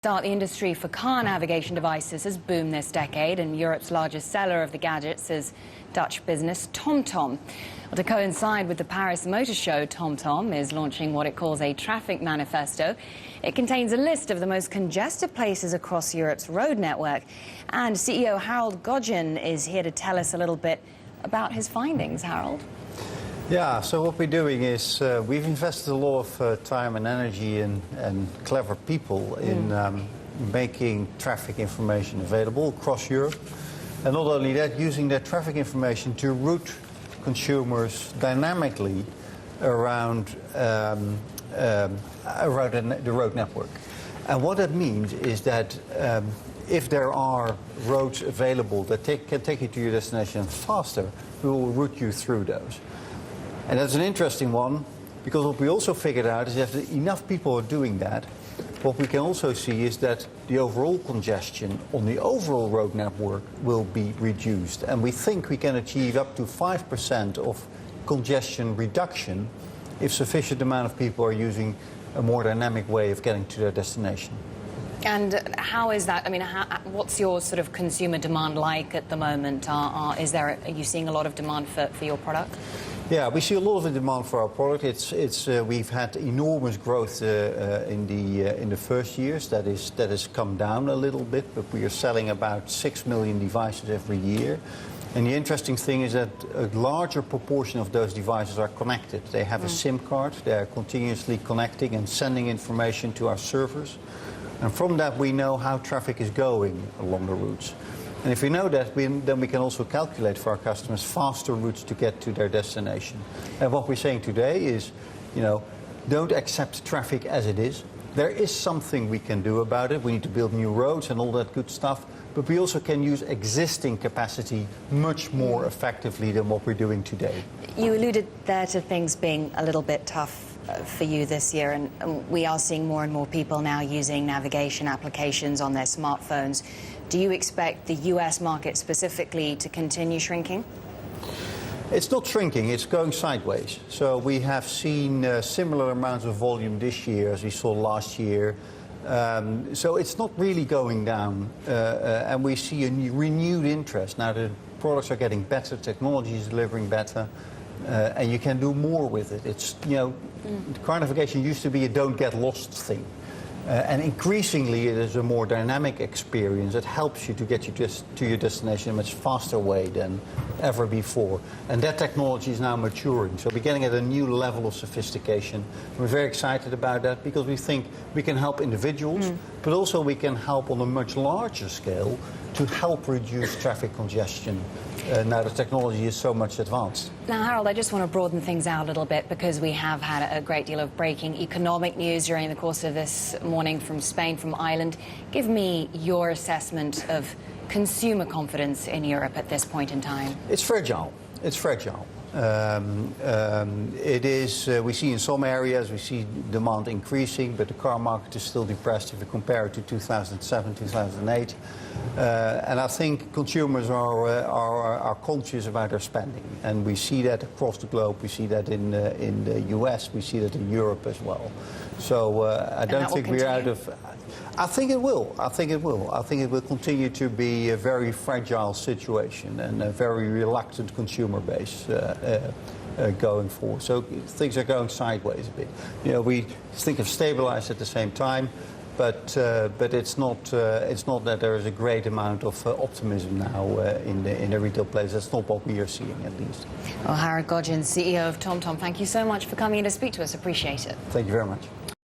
The industry for car navigation devices has boomed this decade, and Europe's largest seller of the gadgets is Dutch business TomTom. Well, to coincide with the Paris Motor Show, TomTom is launching what it calls a traffic manifesto. It contains a list of the most congested places across Europe's road network. And CEO Harrold Goddijn is here to tell us a little bit about his findings. Harrold? Yeah, so what we're doing is we've invested a lot of time and energy and clever people in making traffic information available across Europe. And not only that, using that traffic information to route consumers dynamically around the road network. And what that means is that if there are roads available that can take you to your destination faster, we will route you through those. And that's an interesting one, because what we also figured out is that if enough people are doing that, what we can also see is that the overall congestion on the overall road network will be reduced. And we think we can achieve up to 5% of congestion reduction if sufficient amount of people are using a more dynamic way of getting to their destination. And how is that? I mean, what's your sort of consumer demand like at the moment? Are you seeing a lot of demand for your product? Yeah, we see a lot of demand for our product. We've had enormous growth in the first years. That has come down a little bit, but we are selling about 6 million devices every year. And the interesting thing is that a larger proportion of those devices are connected. They have a SIM card. They are continuously connecting and sending information to our servers. And from that, we know how traffic is going along the routes. And if we know that, then we can also calculate for our customers faster routes to get to their destination. And what we're saying today is, don't accept traffic as it is. There is something we can do about it. We need to build new roads and all that good stuff. But we also can use existing capacity much more effectively than what we're doing today. You alluded there to things being a little bit tough for you this year, and we are seeing more and more people now using navigation applications on their smartphones. Do you expect the US market specifically to continue shrinking? It's not shrinking, it's going sideways. So we have seen similar amounts of volume this year as we saw last year. So it's not really going down, and we see a renewed interest. Now the products are getting better, technology is delivering better, and you can do more with it. It's, car navigation used to be a don't get lost thing. And increasingly, it is a more dynamic experience that helps you to get you to your destination in a much faster way than ever before. And that technology is now maturing. So we're getting at a new level of sophistication. We're very excited about that because we think we can help individuals, but also we can help on a much larger scale to help reduce traffic congestion. Now the technology is so much advanced. Now, Harrold, I just want to broaden things out a little bit because we have had a great deal of breaking economic news during the course of this morning from Spain, from Ireland. Give me your assessment of consumer confidence in Europe at this point in time. It's fragile. It's fragile. It is, we see in some areas, we see demand increasing, but the car market is still depressed if you compare it to 2007, 2008. And I think consumers are conscious about their spending. And we see that across the globe. We see that in the US. We see that in Europe as well. So I don't think we're out of... I think it will. I think it will. I think it will continue to be a very fragile situation and a very reluctant consumer base going forward. So things are going sideways a bit. We think of stabilized at the same time, but it's not that there is a great amount of optimism now in the retail place. That's not what we are seeing, at least. Well, Harrold Goddijn, CEO of TomTom, thank you so much for coming in to speak to us. Appreciate it. Thank you very much.